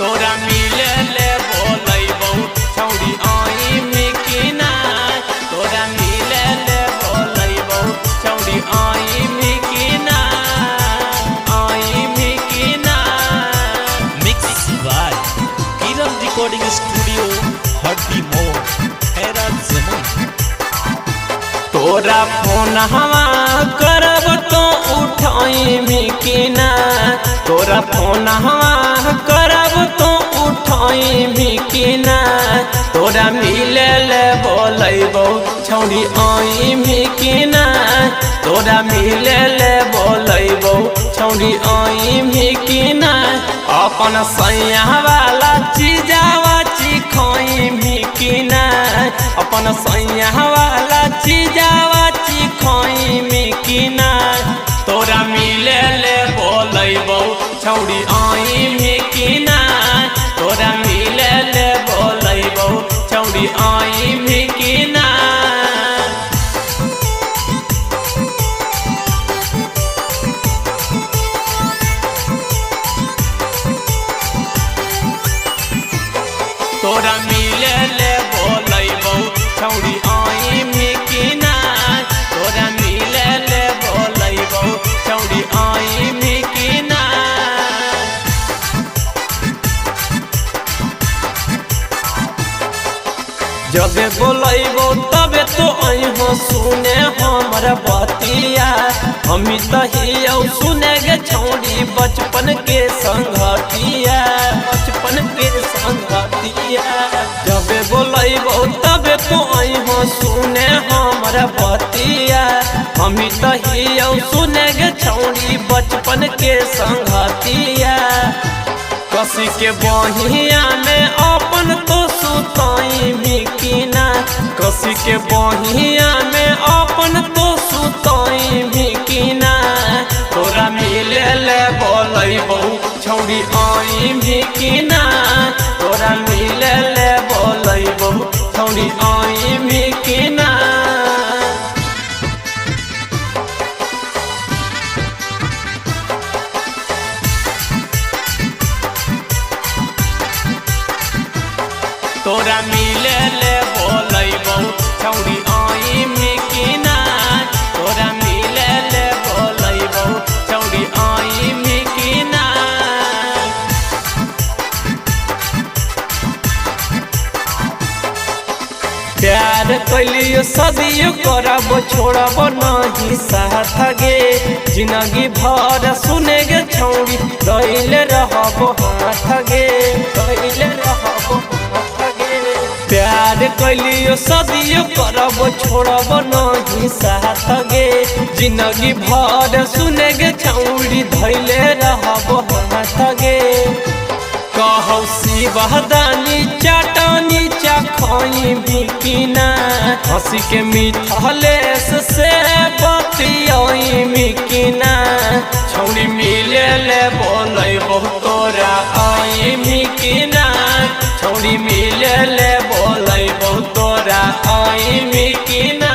तोरा मिले ले बोलैबौ छौरी आइमी कि ना तोरा मिले ले बोलैबौ छौरी आइमी कि ना mix by Kiran recording studio हड्डी मोड़ हैरा जमुई। तोरा फोन हवा करब तो उठाइमी कि ना तोरा फोन हवा करब तो उठाइमी कि ना तोरा मिले ले बोलैबौ छौरी आइमी कि ना तोरा मिले ले बोलैबौ छौरी आइमी कि ना अपन सैया वाला चीजावा चिखइमी कि ना अपन सैया वाला चीजावा चिखइमी कि ना तोरा मिले ले बोलैबौ छौरी आइमी कि ना तोरा मिले ले बोलैबौ छौरी आइमी कि ना तोरा मिले ले बोलैबौ छौरी आइमी कि ना तोरा मिले ले बोलैबौ छौरी आइमी कि ना जबे बोलैबौ तबे तो अइहो सुने हमर बतिया हमी तहियौ सुने गे छौरी बचपन के संगतिया जबे बोलैबौ तबे तो अइहो सुने हमर बतिया हमी तहियौ सुने गे छौरी बचपन के संगतिया कसी के बहिया में अपन तो सुतइमी कि ना कसी के बहिया में अपन तो सुतइमी कि ना तोरा मिले ले बोलैबौ छौरी आइमी कि ना तोरा मिले ले बोलैबौ छौरी आइमी कि ना तोरा मिले ले बोलैबौ छौरी आइमी कि ना तोरा मिले ले बोलैबौ छौरी आइमी कि ना प्यार कैलियो सदियो करब छोड़ब नहीं साथ गे जिंदगी भर सुने गे छौरी दैले रहब हाथ गे प्यार कैलियो सदियो करब छोड़ब नहीं साथ गे जिंदगी भर सुने गे छौरी धैले रहब हाथ गे कहौ शिवदानी चटनी चखइमी कि ना हंसी के मिथलेश से बतियइमी कि ना छौरी मिले ले बोलैबौ तोरा आइमी कि ना छौरी मिले ले बोलैबौ तोरा आइमी कि ना।